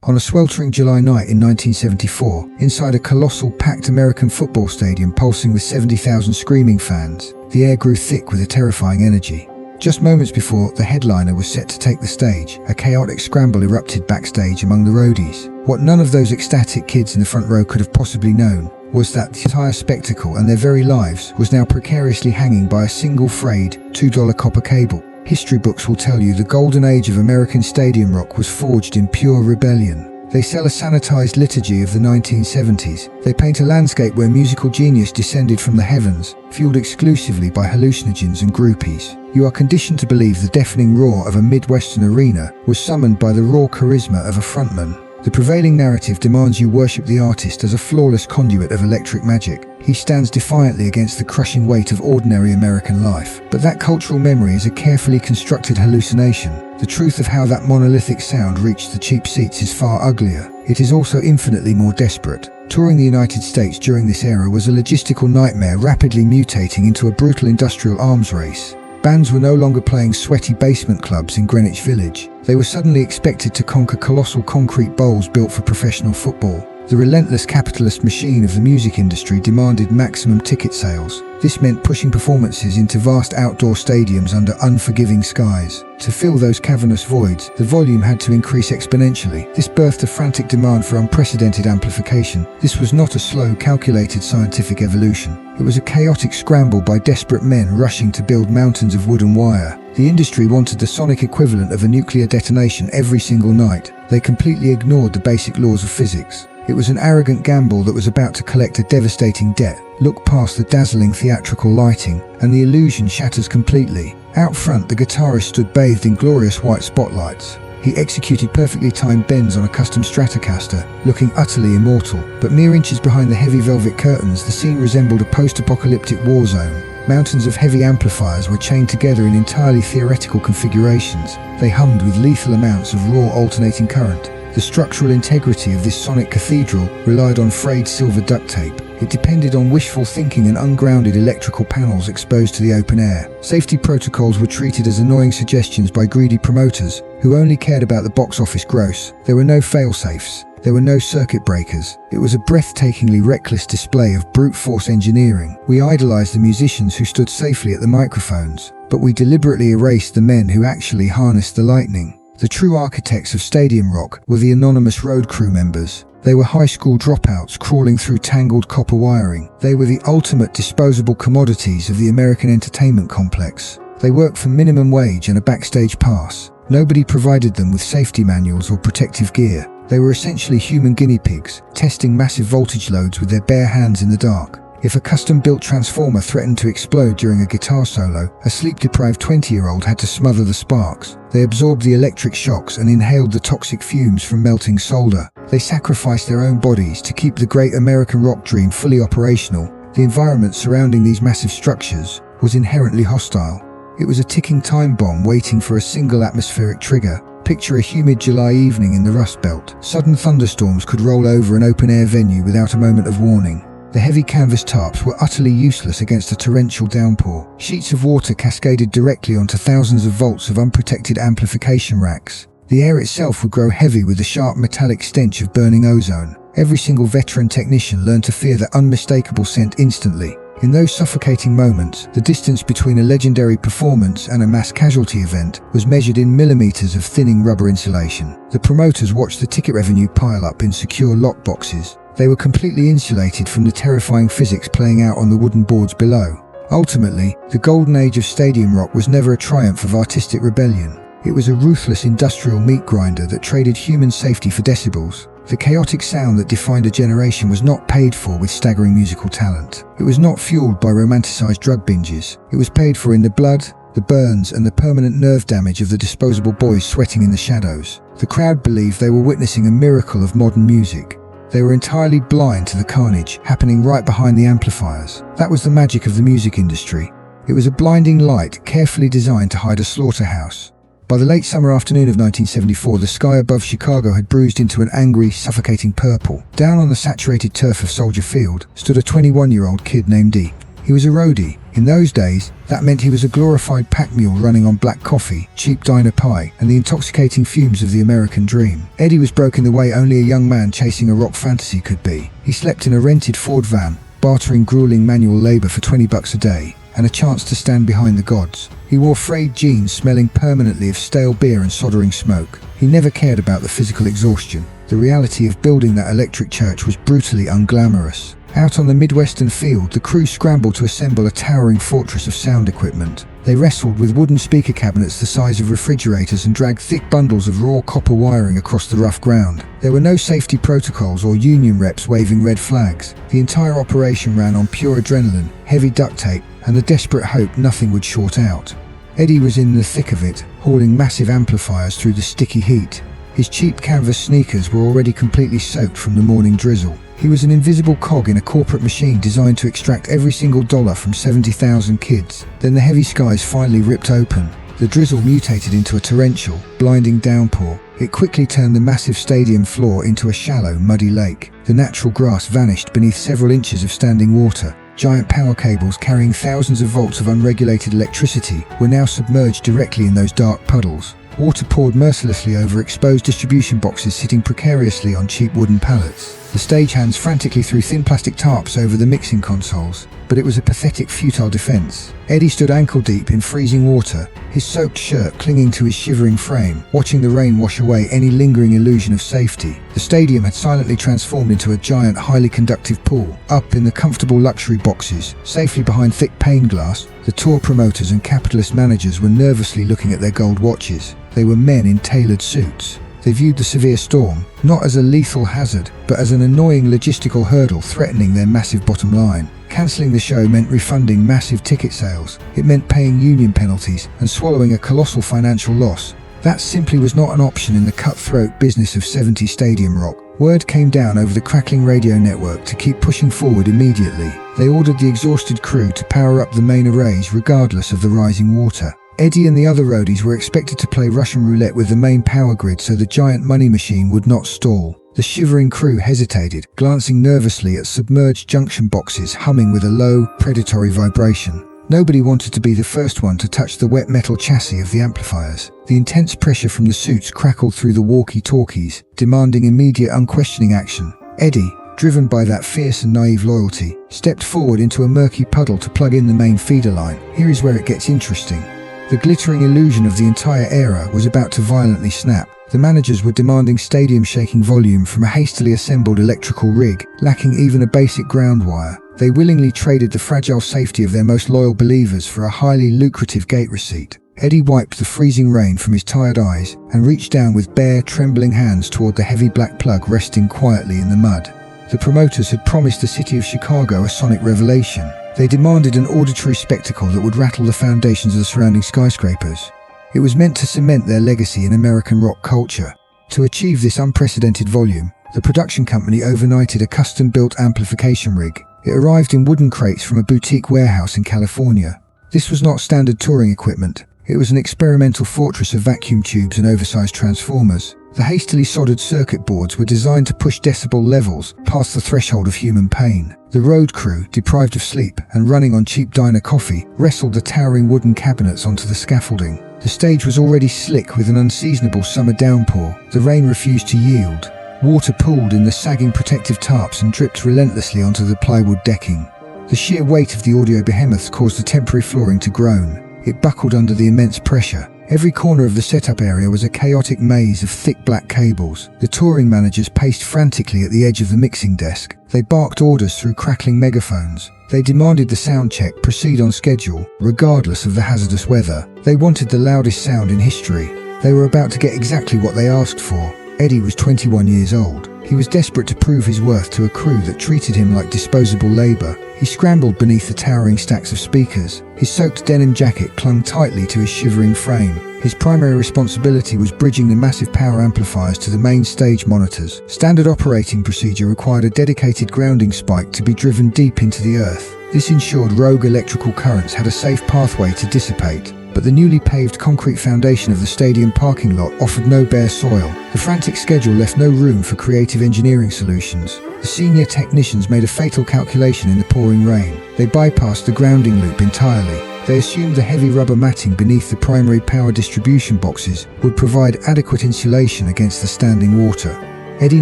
On a sweltering July night in 1974, inside a colossal packed American football stadium pulsing with 70,000 screaming fans, the air grew thick with a terrifying energy. Just moments before the headliner was set to take the stage, a chaotic scramble erupted backstage among the roadies. What none of those ecstatic kids in the front row could have possibly known was that the entire spectacle and their very lives was now precariously hanging by a single frayed $2 copper cable. History books will tell you the golden age of American stadium rock was forged in pure rebellion. They sell a sanitized liturgy of the 1970s. They paint a landscape where musical genius descended from the heavens, fueled exclusively by hallucinogens and groupies. You are conditioned to believe the deafening roar of a Midwestern arena was summoned by the raw charisma of a frontman. The prevailing narrative demands you worship the artist as a flawless conduit of electric magic. He stands defiantly against the crushing weight of ordinary American life. But that cultural memory is a carefully constructed hallucination. The truth of how that monolithic sound reached the cheap seats is far uglier. It is also infinitely more desperate. Touring the United States during this era was a logistical nightmare rapidly mutating into a brutal industrial arms race. Bands were no longer playing sweaty basement clubs in Greenwich Village. They were suddenly expected to conquer colossal concrete bowls built for professional football. The relentless capitalist machine of the music industry demanded maximum ticket sales. This meant pushing performances into vast outdoor stadiums under unforgiving skies. To fill those cavernous voids, the volume had to increase exponentially. This birthed a frantic demand for unprecedented amplification. This was not a slow, calculated scientific evolution. It was a chaotic scramble by desperate men rushing to build mountains of wood and wire. The industry wanted the sonic equivalent of a nuclear detonation every single night. They completely ignored the basic laws of physics. It was an arrogant gamble that was about to collect a devastating debt. Look past the dazzling theatrical lighting, and the illusion shatters completely. Out front, the guitarist stood bathed in glorious white spotlights. He executed perfectly timed bends on a custom Stratocaster, looking utterly immortal. But mere inches behind the heavy velvet curtains, the scene resembled a post-apocalyptic war zone. Mountains of heavy amplifiers were chained together in entirely theoretical configurations. They hummed with lethal amounts of raw alternating current. The structural integrity of this sonic cathedral relied on frayed silver duct tape. It depended on wishful thinking and ungrounded electrical panels exposed to the open air. Safety protocols were treated as annoying suggestions by greedy promoters who only cared about the box office gross. There were no fail-safes. There were no circuit breakers. It was a breathtakingly reckless display of brute force engineering. We idolized the musicians who stood safely at the microphones, but we deliberately erased the men who actually harnessed the lightning. The true architects of stadium rock were the anonymous road crew members. They were high school dropouts crawling through tangled copper wiring. They were the ultimate disposable commodities of the American entertainment complex. They worked for minimum wage and a backstage pass. Nobody provided them with safety manuals or protective gear. They were essentially human guinea pigs, testing massive voltage loads with their bare hands in the dark. If a custom-built transformer threatened to explode during a guitar solo, a sleep-deprived 20-year-old had to smother the sparks. They absorbed the electric shocks and inhaled the toxic fumes from melting solder. They sacrificed their own bodies to keep the great American rock dream fully operational. The environment surrounding these massive structures was inherently hostile. It was a ticking time bomb waiting for a single atmospheric trigger. Picture a humid July evening in the Rust Belt. Sudden thunderstorms could roll over an open-air venue without a moment of warning. The heavy canvas tarps were utterly useless against a torrential downpour. Sheets of water cascaded directly onto thousands of volts of unprotected amplification racks. The air itself would grow heavy with the sharp metallic stench of burning ozone. Every single veteran technician learned to fear that unmistakable scent instantly. In those suffocating moments, the distance between a legendary performance and a mass casualty event was measured in millimeters of thinning rubber insulation. The promoters watched the ticket revenue pile up in secure lockboxes. They were completely insulated from the terrifying physics playing out on the wooden boards below. Ultimately, the golden age of stadium rock was never a triumph of artistic rebellion. It was a ruthless industrial meat grinder that traded human safety for decibels. The chaotic sound that defined a generation was not paid for with staggering musical talent. It was not fueled by romanticized drug binges. It was paid for in the blood, the burns, and the permanent nerve damage of the disposable boys sweating in the shadows. The crowd believed they were witnessing a miracle of modern music. They were entirely blind to the carnage happening right behind the amplifiers. That was the magic of the music industry. It was a blinding light carefully designed to hide a slaughterhouse. By the late summer afternoon of 1974, the sky above Chicago had bruised into an angry, suffocating purple. Down on the saturated turf of Soldier Field stood a 21-year-old kid named D. He was a roadie, In those days, that meant he was a glorified pack mule running on black coffee, cheap diner pie, and the intoxicating fumes of the American dream. Eddie was broke in the way only a young man chasing a rock fantasy could be. He slept in a rented Ford van, bartering grueling manual labor for $20 a day, and a chance to stand behind the gods. He wore frayed jeans smelling permanently of stale beer and soldering smoke. He never cared about the physical exhaustion. The reality of building that electric church was brutally unglamorous. Out on the Midwestern field, the crew scrambled to assemble a towering fortress of sound equipment. They wrestled with wooden speaker cabinets the size of refrigerators and dragged thick bundles of raw copper wiring across the rough ground. There were no safety protocols or union reps waving red flags. The entire operation ran on pure adrenaline, heavy duct tape, and the desperate hope nothing would short out. Eddie was in the thick of it, hauling massive amplifiers through the sticky heat. His cheap canvas sneakers were already completely soaked from the morning drizzle. He was an invisible cog in a corporate machine designed to extract every single dollar from 70,000 kids. Then the heavy skies finally ripped open. The drizzle mutated into a torrential, blinding downpour. It quickly turned the massive stadium floor into a shallow, muddy lake. The natural grass vanished beneath several inches of standing water. Giant power cables carrying thousands of volts of unregulated electricity were now submerged directly in those dark puddles. Water poured mercilessly over exposed distribution boxes sitting precariously on cheap wooden pallets. The stagehands frantically threw thin plastic tarps over the mixing consoles, but it was a pathetic, futile defense. Eddie stood ankle-deep in freezing water, his soaked shirt clinging to his shivering frame, watching the rain wash away any lingering illusion of safety. The stadium had silently transformed into a giant, highly conductive pool. Up in the comfortable luxury boxes, safely behind thick pane glass, the tour promoters and capitalist managers were nervously looking at their gold watches. They were men in tailored suits. They viewed the severe storm not as a lethal hazard, but as an annoying logistical hurdle threatening their massive bottom line. Cancelling the show meant refunding massive ticket sales. It meant paying union penalties and swallowing a colossal financial loss. That simply was not an option in the cutthroat business of 70s stadium rock. Word came down over the crackling radio network to keep pushing forward immediately. They ordered the exhausted crew to power up the main arrays regardless of the rising water. Eddie and the other roadies were expected to play Russian roulette with the main power grid so the giant money machine would not stall. The shivering crew hesitated, glancing nervously at submerged junction boxes humming with a low, predatory vibration. Nobody wanted to be the first one to touch the wet metal chassis of the amplifiers. The intense pressure from the suits crackled through the walkie-talkies, demanding immediate, unquestioning action. Eddie, driven by that fierce and naive loyalty, stepped forward into a murky puddle to plug in the main feeder line. Here is where it gets interesting. The glittering illusion of the entire era was about to violently snap. The managers were demanding stadium-shaking volume from a hastily assembled electrical rig, lacking even a basic ground wire. They willingly traded the fragile safety of their most loyal believers for a highly lucrative gate receipt. Eddie wiped the freezing rain from his tired eyes and reached down with bare, trembling hands toward the heavy black plug resting quietly in the mud. The promoters had promised the city of Chicago a sonic revelation. They demanded an auditory spectacle that would rattle the foundations of the surrounding skyscrapers. It was meant to cement their legacy in American rock culture. To achieve this unprecedented volume, the production company overnighted a custom-built amplification rig. It arrived in wooden crates from a boutique warehouse in California. This was not standard touring equipment. It was an experimental fortress of vacuum tubes and oversized transformers. The hastily soldered circuit boards were designed to push decibel levels past the threshold of human pain. The road crew, deprived of sleep and running on cheap diner coffee, wrestled the towering wooden cabinets onto the scaffolding. The stage was already slick with an unseasonable summer downpour. The rain refused to yield. Water pooled in the sagging protective tarps and dripped relentlessly onto the plywood decking. The sheer weight of the audio behemoths caused the temporary flooring to groan. It buckled under the immense pressure. Every corner of the setup area was a chaotic maze of thick black cables. The touring managers paced frantically at the edge of the mixing desk. They barked orders through crackling megaphones. They demanded the sound check proceed on schedule, regardless of the hazardous weather. They wanted the loudest sound in history. They were about to get exactly what they asked for. Eddie was 21 years old. He was desperate to prove his worth to a crew that treated him like disposable labor. He scrambled beneath the towering stacks of speakers. His soaked denim jacket clung tightly to his shivering frame. His primary responsibility was bridging the massive power amplifiers to the main stage monitors. Standard operating procedure required a dedicated grounding spike to be driven deep into the earth. This ensured rogue electrical currents had a safe pathway to dissipate. But but the newly paved concrete foundation of the stadium parking lot offered no bare soil. The frantic schedule left no room for creative engineering solutions. The senior technicians made a fatal calculation in the pouring rain. They bypassed the grounding loop entirely. They assumed the heavy rubber matting beneath the primary power distribution boxes would provide adequate insulation against the standing water. Eddie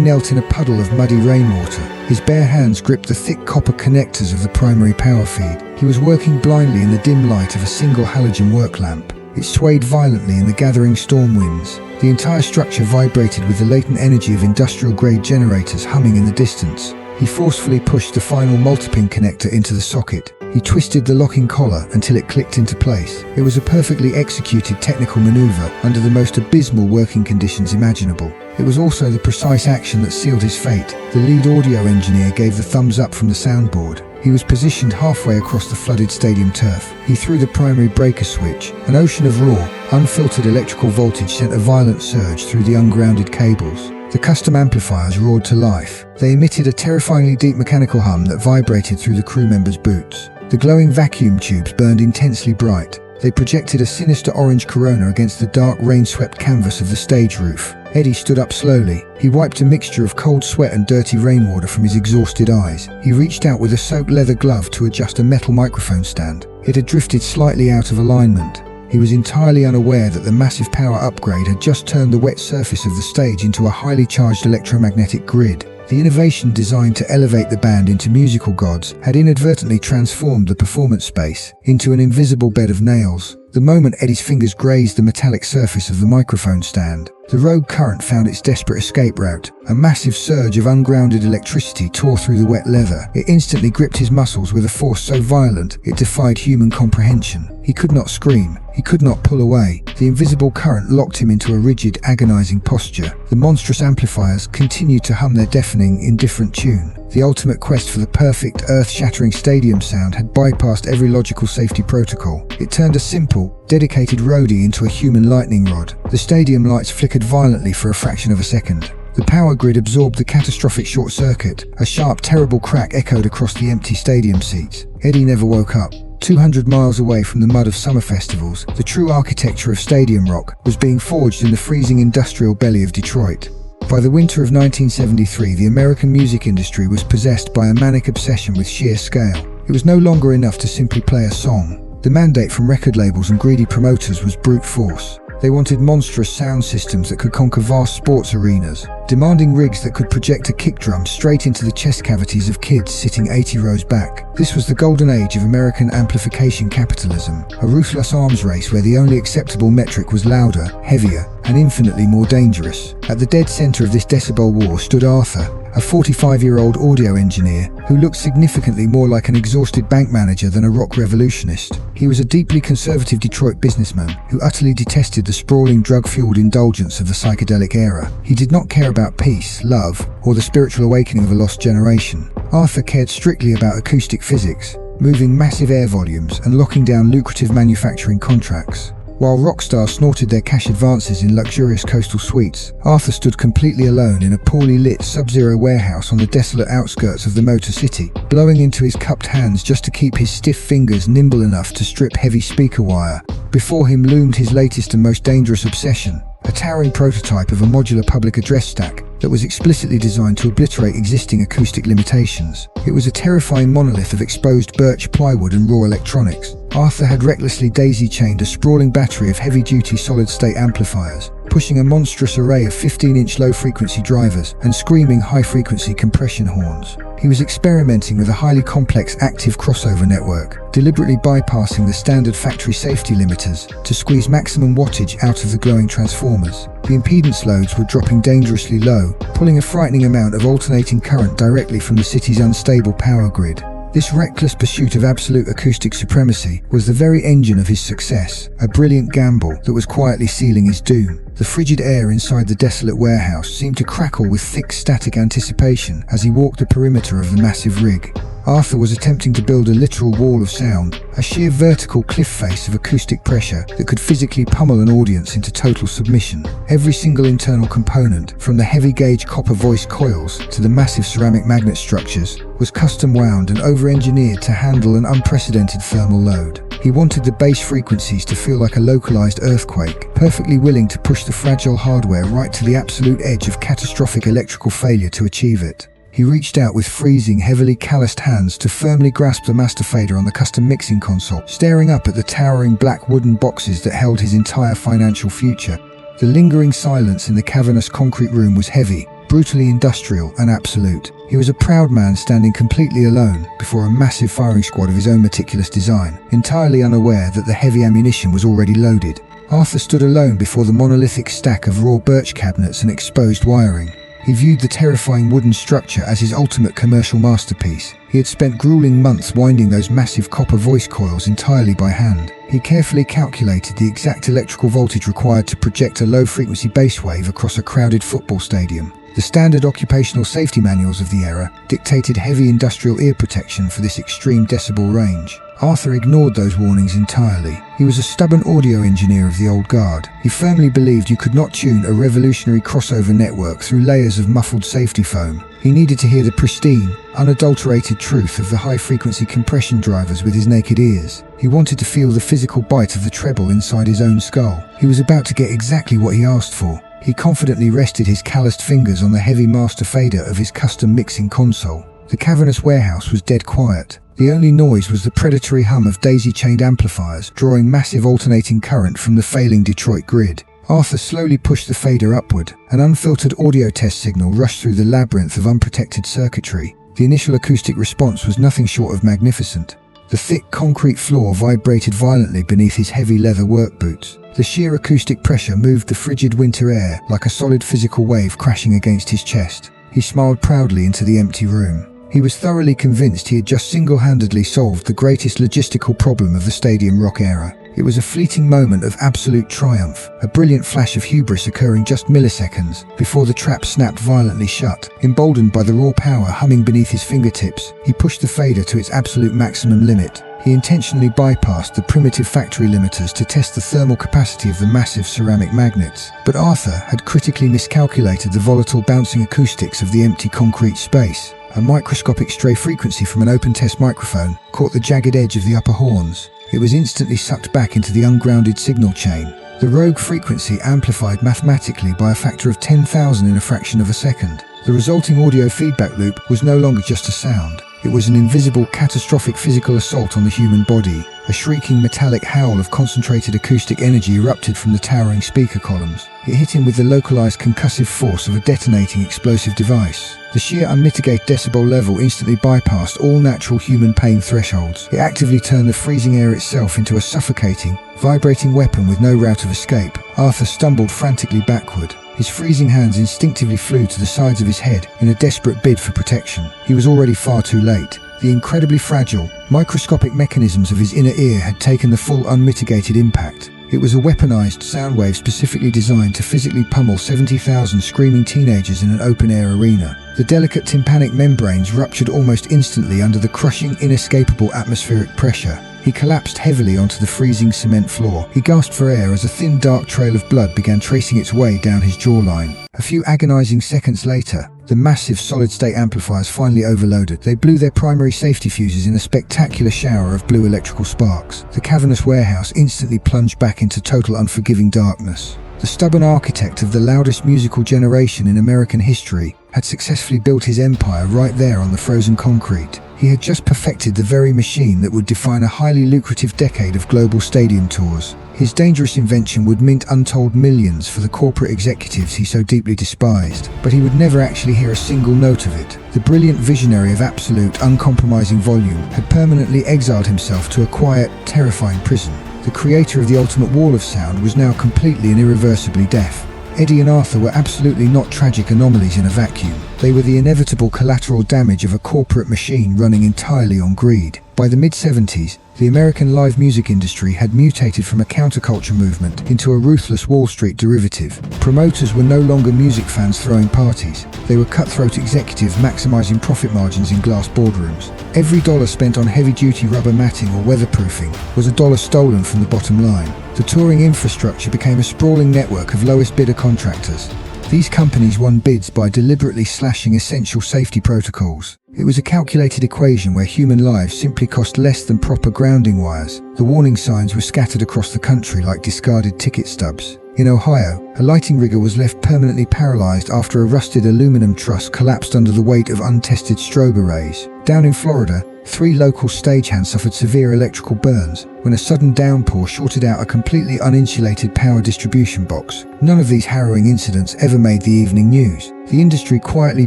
knelt in a puddle of muddy rainwater. His bare hands gripped the thick copper connectors of the primary power feed. He was working blindly in the dim light of a single halogen work lamp. It swayed violently in the gathering storm winds. The entire structure vibrated with the latent energy of industrial-grade generators humming in the distance. He forcefully pushed the final multipin connector into the socket. He twisted the locking collar until it clicked into place. It was a perfectly executed technical maneuver under the most abysmal working conditions imaginable. It was also the precise action that sealed his fate. The lead audio engineer gave the thumbs up from the soundboard. He was positioned halfway across the flooded stadium turf. He threw the primary breaker switch. An ocean of raw, unfiltered electrical voltage sent a violent surge through the ungrounded cables. The custom amplifiers roared to life. They emitted a terrifyingly deep mechanical hum that vibrated through the crew members' boots. The glowing vacuum tubes burned intensely bright. They projected a sinister orange corona against the dark rain-swept canvas of the stage roof. Eddie stood up slowly. He wiped a mixture of cold sweat and dirty rainwater from his exhausted eyes. He reached out with a soaked leather glove to adjust a metal microphone stand. It had drifted slightly out of alignment. He was entirely unaware that the massive power upgrade had just turned the wet surface of the stage into a highly charged electromagnetic grid. The innovation designed to elevate the band into musical gods had inadvertently transformed the performance space into an invisible bed of nails. The moment Eddie's fingers grazed the metallic surface of the microphone stand, the rogue current found its desperate escape route. A massive surge of ungrounded electricity tore through the wet leather. It instantly gripped his muscles with a force so violent it defied human comprehension. He could not scream. He could not pull away. The invisible current locked him into a rigid, agonizing posture. The monstrous amplifiers continued to hum their deafening, indifferent tune. The ultimate quest for the perfect, earth-shattering stadium sound had bypassed every logical safety protocol. It turned a simple, dedicated roadie into a human lightning rod. The stadium lights flickered violently for a fraction of a second. The power grid absorbed the catastrophic short circuit. A sharp, terrible crack echoed across the empty stadium seats. Eddie never woke up. 200 miles away from the mud of summer festivals, the true architecture of stadium rock was being forged in the freezing industrial belly of Detroit. By the winter of 1973, the American music industry was possessed by a manic obsession with sheer scale. It was no longer enough to simply play a song. The mandate from record labels and greedy promoters was brute force. They wanted monstrous sound systems that could conquer vast sports arenas, demanding rigs that could project a kick drum straight into the chest cavities of kids sitting 80 rows back. This was the golden age of American amplification capitalism, a ruthless arms race where the only acceptable metric was louder, heavier, and infinitely more dangerous. At the dead center of this decibel war stood Arthur, a 45-year-old audio engineer who looked significantly more like an exhausted bank manager than a rock revolutionist. He was a deeply conservative Detroit businessman who utterly detested the sprawling drug-fueled indulgence of the psychedelic era. He did not care about peace, love, or the spiritual awakening of a lost generation. Arthur cared strictly about acoustic physics, moving massive air volumes and locking down lucrative manufacturing contracts. While rockstars snorted their cash advances in luxurious coastal suites, Arthur stood completely alone in a poorly lit sub-zero warehouse on the desolate outskirts of the Motor City, blowing into his cupped hands just to keep his stiff fingers nimble enough to strip heavy speaker wire. Before him loomed his latest and most dangerous obsession, a towering prototype of a modular public address stack that was explicitly designed to obliterate existing acoustic limitations. It was a terrifying monolith of exposed birch plywood and raw electronics. Arthur had recklessly daisy-chained a sprawling battery of heavy-duty solid-state amplifiers, pushing a monstrous array of 15-inch low-frequency drivers and screaming high-frequency compression horns. He was experimenting with a highly complex active crossover network, deliberately bypassing the standard factory safety limiters to squeeze maximum wattage out of the glowing transformers. The impedance loads were dropping dangerously low, pulling a frightening amount of alternating current directly from the city's unstable power grid. This reckless pursuit of absolute acoustic supremacy was the very engine of his success, a brilliant gamble that was quietly sealing his doom. The frigid air inside the desolate warehouse seemed to crackle with thick static anticipation as he walked the perimeter of the massive rig. Arthur was attempting to build a literal wall of sound, a sheer vertical cliff face of acoustic pressure that could physically pummel an audience into total submission. Every single internal component, from the heavy-gauge copper voice coils to the massive ceramic magnet structures, was custom wound and over-engineered to handle an unprecedented thermal load. He wanted the bass frequencies to feel like a localized earthquake, perfectly willing to push the fragile hardware right to the absolute edge of catastrophic electrical failure to achieve it. He reached out with freezing, heavily calloused hands to firmly grasp the master fader on the custom mixing console, staring up at the towering black wooden boxes that held his entire financial future. The lingering silence in the cavernous concrete room was heavy, brutally industrial and absolute. He was a proud man standing completely alone before a massive firing squad of his own meticulous design, entirely unaware that the heavy ammunition was already loaded. Arthur stood alone before the monolithic stack of raw birch cabinets and exposed wiring. He viewed the terrifying wooden structure as his ultimate commercial masterpiece. He had spent grueling months winding those massive copper voice coils entirely by hand. He carefully calculated the exact electrical voltage required to project a low-frequency bass wave across a crowded football stadium. The standard occupational safety manuals of the era dictated heavy industrial ear protection for this extreme decibel range. Arthur ignored those warnings entirely. He was a stubborn audio engineer of the old guard. He firmly believed you could not tune a revolutionary crossover network through layers of muffled safety foam. He needed to hear the pristine, unadulterated truth of the high-frequency compression drivers with his naked ears. He wanted to feel the physical bite of the treble inside his own skull. He was about to get exactly what he asked for. He confidently rested his calloused fingers on the heavy master fader of his custom mixing console. The cavernous warehouse was dead quiet. The only noise was the predatory hum of daisy-chained amplifiers drawing massive alternating current from the failing Detroit grid. Arthur slowly pushed the fader upward. An unfiltered audio test signal rushed through the labyrinth of unprotected circuitry. The initial acoustic response was nothing short of magnificent. The thick concrete floor vibrated violently beneath his heavy leather work boots. The sheer acoustic pressure moved the frigid winter air like a solid physical wave crashing against his chest. He smiled proudly into the empty room. He was thoroughly convinced he had just single-handedly solved the greatest logistical problem of the stadium rock era. It was a fleeting moment of absolute triumph, a brilliant flash of hubris occurring just milliseconds before the trap snapped violently shut. Emboldened by the raw power humming beneath his fingertips, he pushed the fader to its absolute maximum limit. He intentionally bypassed the primitive factory limiters to test the thermal capacity of the massive ceramic magnets. But Arthur had critically miscalculated the volatile bouncing acoustics of the empty concrete space. A microscopic stray frequency from an open test microphone caught the jagged edge of the upper horns. It was instantly sucked back into the ungrounded signal chain. The rogue frequency amplified mathematically by a factor of 10,000 in a fraction of a second. The resulting audio feedback loop was no longer just a sound. It was an invisible, catastrophic physical assault on the human body. A shrieking metallic howl of concentrated acoustic energy erupted from the towering speaker columns. It hit him with the localized concussive force of a detonating explosive device. The sheer unmitigated decibel level instantly bypassed all natural human pain thresholds. It actively turned the freezing air itself into a suffocating, vibrating weapon with no route of escape. Arthur stumbled frantically backward. His freezing hands instinctively flew to the sides of his head in a desperate bid for protection. He was already far too late. The incredibly fragile, microscopic mechanisms of his inner ear had taken the full unmitigated impact. It was a weaponized sound wave specifically designed to physically pummel 70,000 screaming teenagers in an open-air arena. The delicate tympanic membranes ruptured almost instantly under the crushing, inescapable atmospheric pressure. He collapsed heavily onto the freezing cement floor. He gasped for air as a thin, dark trail of blood began tracing its way down his jawline. A few agonizing seconds later, the massive solid-state amplifiers finally overloaded. They blew their primary safety fuses in a spectacular shower of blue electrical sparks. The cavernous warehouse instantly plunged back into total unforgiving darkness. The stubborn architect of the loudest musical generation in American history had successfully built his empire right there on the frozen concrete. He had just perfected the very machine that would define a highly lucrative decade of global stadium tours. His dangerous invention would mint untold millions for the corporate executives he so deeply despised, but he would never actually hear a single note of it. The brilliant visionary of absolute, uncompromising volume had permanently exiled himself to a quiet, terrifying prison. The creator of the ultimate wall of sound was now completely and irreversibly deaf. Eddie and Arthur were absolutely not tragic anomalies in a vacuum. They were the inevitable collateral damage of a corporate machine running entirely on greed. By the mid-70s, the American live music industry had mutated from a counterculture movement into a ruthless Wall Street derivative. Promoters were no longer music fans throwing parties. They were cutthroat executives maximizing profit margins in glass boardrooms. Every dollar spent on heavy-duty rubber matting or weatherproofing was a dollar stolen from the bottom line. The touring infrastructure became a sprawling network of lowest bidder contractors. These companies won bids by deliberately slashing essential safety protocols. It was a calculated equation where human lives simply cost less than proper grounding wires. The warning signs were scattered across the country like discarded ticket stubs. In Ohio, a lighting rigger was left permanently paralyzed after a rusted aluminum truss collapsed under the weight of untested strobe arrays. Down in Florida, 3 local stagehands suffered severe electrical burns when a sudden downpour shorted out a completely uninsulated power distribution box. None of these harrowing incidents ever made the evening news. The industry quietly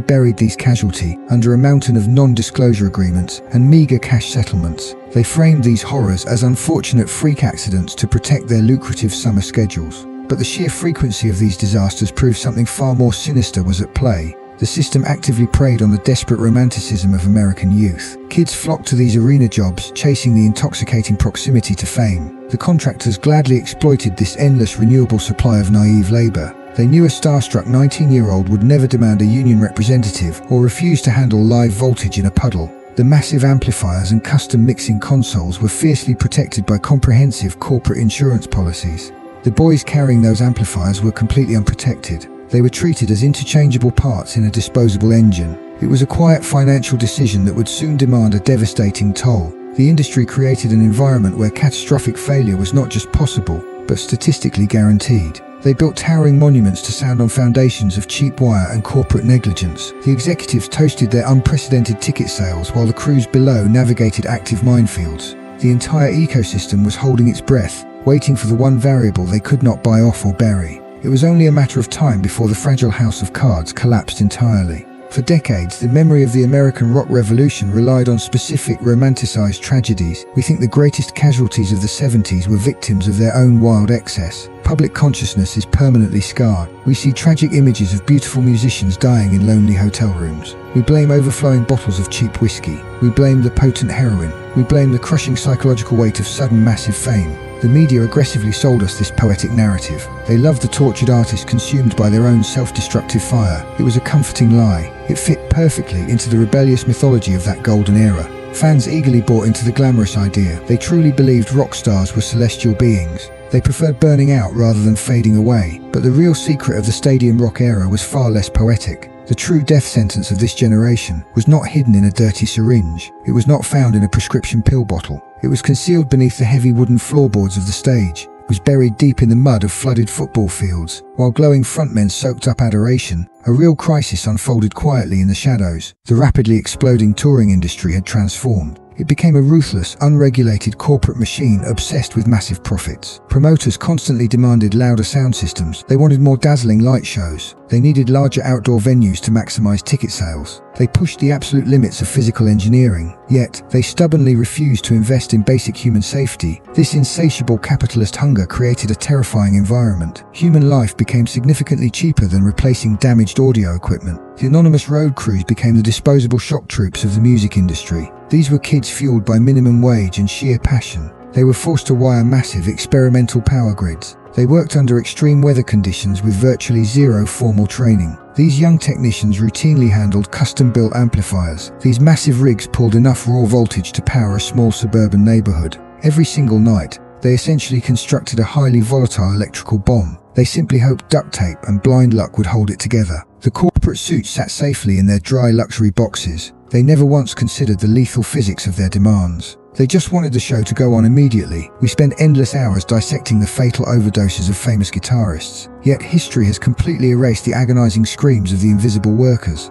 buried these casualties under a mountain of non-disclosure agreements and meager cash settlements. They framed these horrors as unfortunate freak accidents to protect their lucrative summer schedules. But the sheer frequency of these disasters proved something far more sinister was at play. The system actively preyed on the desperate romanticism of American youth. Kids flocked to these arena jobs, chasing the intoxicating proximity to fame. The contractors gladly exploited this endless renewable supply of naive labor. They knew a starstruck 19-year-old would never demand a union representative or refuse to handle live voltage in a puddle. The massive amplifiers and custom mixing consoles were fiercely protected by comprehensive corporate insurance policies. The boys carrying those amplifiers were completely unprotected. They were treated as interchangeable parts in a disposable engine. It was a quiet financial decision that would soon demand a devastating toll. The industry created an environment where catastrophic failure was not just possible, but statistically guaranteed. They built towering monuments to stand on foundations of cheap wire and corporate negligence. The executives toasted their unprecedented ticket sales while the crews below navigated active minefields. The entire ecosystem was holding its breath, waiting for the one variable they could not buy off or bury. It was only a matter of time before the fragile house of cards collapsed entirely. For decades, the memory of the American rock revolution relied on specific romanticized tragedies. We think the greatest casualties of the 70s were victims of their own wild excess. Public consciousness is permanently scarred. We see tragic images of beautiful musicians dying in lonely hotel rooms. We blame overflowing bottles of cheap whiskey. We blame the potent heroin. We blame the crushing psychological weight of sudden massive fame. The media aggressively sold us this poetic narrative. They loved the tortured artist consumed by their own self-destructive fire. It was a comforting lie. It fit perfectly into the rebellious mythology of that golden era. Fans eagerly bought into the glamorous idea. They truly believed rock stars were celestial beings. They preferred burning out rather than fading away. But the real secret of the stadium rock era was far less poetic. The true death sentence of this generation was not hidden in a dirty syringe. It was not found in a prescription pill bottle. It was concealed beneath the heavy wooden floorboards of the stage. It was buried deep in the mud of flooded football fields. While glowing frontmen soaked up adoration, a real crisis unfolded quietly in the shadows. The rapidly exploding touring industry had transformed. It became a ruthless, unregulated corporate machine obsessed with massive profits. Promoters constantly demanded louder sound systems. They wanted more dazzling light shows. They needed larger outdoor venues to maximize ticket sales. They pushed the absolute limits of physical engineering, yet they stubbornly refused to invest in basic human safety. This insatiable capitalist hunger created a terrifying environment. Human life became significantly cheaper than replacing damaged audio equipment. The anonymous road crews became the disposable shock troops of the music industry. These were kids fueled by minimum wage and sheer passion. They were forced to wire massive experimental power grids. They worked under extreme weather conditions with virtually zero formal training. These young technicians routinely handled custom-built amplifiers. These massive rigs pulled enough raw voltage to power a small suburban neighborhood. Every single night, they essentially constructed a highly volatile electrical bomb. They simply hoped duct tape and blind luck would hold it together. The corporate suits sat safely in their dry luxury boxes. They never once considered the lethal physics of their demands. They just wanted the show to go on immediately. We spend endless hours dissecting the fatal overdoses of famous guitarists. Yet history has completely erased the agonizing screams of the invisible workers.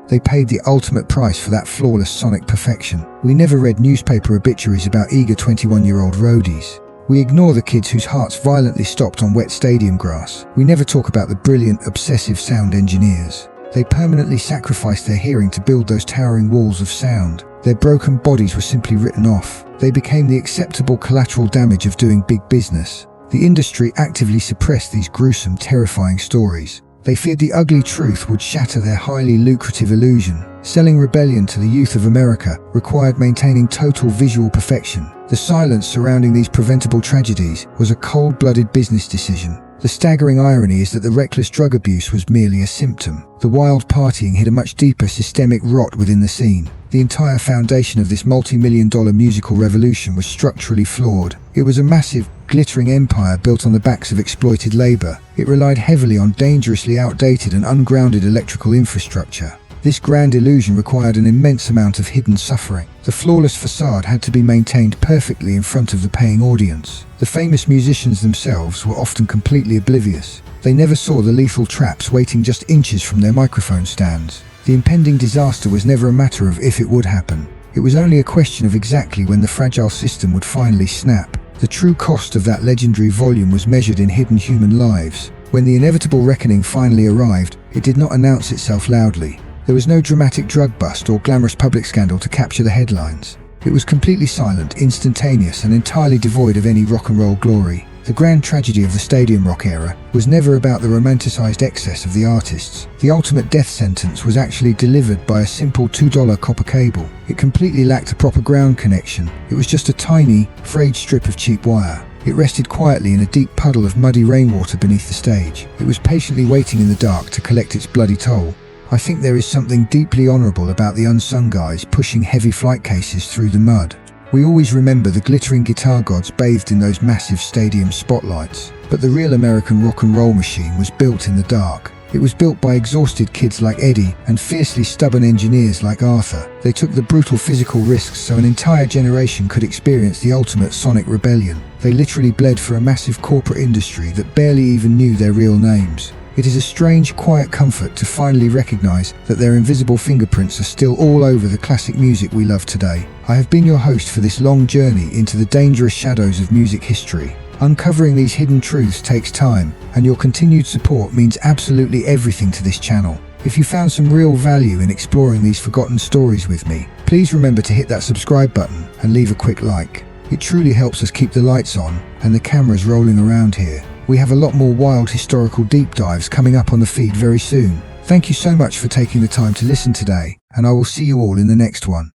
They paid the ultimate price for that flawless sonic perfection. We never read newspaper obituaries about eager 21-year-old roadies. We ignore the kids whose hearts violently stopped on wet stadium grass. We never talk about the brilliant, obsessive sound engineers. They permanently sacrificed their hearing to build those towering walls of sound. Their broken bodies were simply written off. They became the acceptable collateral damage of doing big business. The industry actively suppressed these gruesome, terrifying stories. They feared the ugly truth would shatter their highly lucrative illusion. Selling rebellion to the youth of America required maintaining total visual perfection. The silence surrounding these preventable tragedies was a cold-blooded business decision. The staggering irony is that the reckless drug abuse was merely a symptom. The wild partying hid a much deeper systemic rot within the scene. The entire foundation of this multi-million-dollar musical revolution was structurally flawed. It was a massive, glittering empire built on the backs of exploited labor. It relied heavily on dangerously outdated and ungrounded electrical infrastructure. This grand illusion required an immense amount of hidden suffering. The flawless facade had to be maintained perfectly in front of the paying audience. The famous musicians themselves were often completely oblivious. They never saw the lethal traps waiting just inches from their microphone stands. The impending disaster was never a matter of if it would happen. It was only a question of exactly when the fragile system would finally snap. The true cost of that legendary volume was measured in hidden human lives. When the inevitable reckoning finally arrived, it did not announce itself loudly. There was no dramatic drug bust or glamorous public scandal to capture the headlines. It was completely silent, instantaneous, and entirely devoid of any rock and roll glory. The grand tragedy of the stadium rock era was never about the romanticized excess of the artists. The ultimate death sentence was actually delivered by a simple $2 copper cable. It completely lacked a proper ground connection. It was just a tiny, frayed strip of cheap wire. It rested quietly in a deep puddle of muddy rainwater beneath the stage. It was patiently waiting in the dark to collect its bloody toll. I think there is something deeply honorable about the unsung guys pushing heavy flight cases through the mud. We always remember the glittering guitar gods bathed in those massive stadium spotlights. But the real American rock and roll machine was built in the dark. It was built by exhausted kids like Eddie and fiercely stubborn engineers like Arthur. They took the brutal physical risks so an entire generation could experience the ultimate sonic rebellion. They literally bled for a massive corporate industry that barely even knew their real names. It is a strange, quiet comfort to finally recognize that their invisible fingerprints are still all over the classic music we love today. I have been your host for this long journey into the dangerous shadows of music history. Uncovering these hidden truths takes time, and your continued support means absolutely everything to this channel. If you found some real value in exploring these forgotten stories with me, please remember to hit that subscribe button and leave a quick like. It truly helps us keep the lights on and the cameras rolling around here. We have a lot more wild historical deep dives coming up on the feed very soon. Thank you so much for taking the time to listen today, and I will see you all in the next one.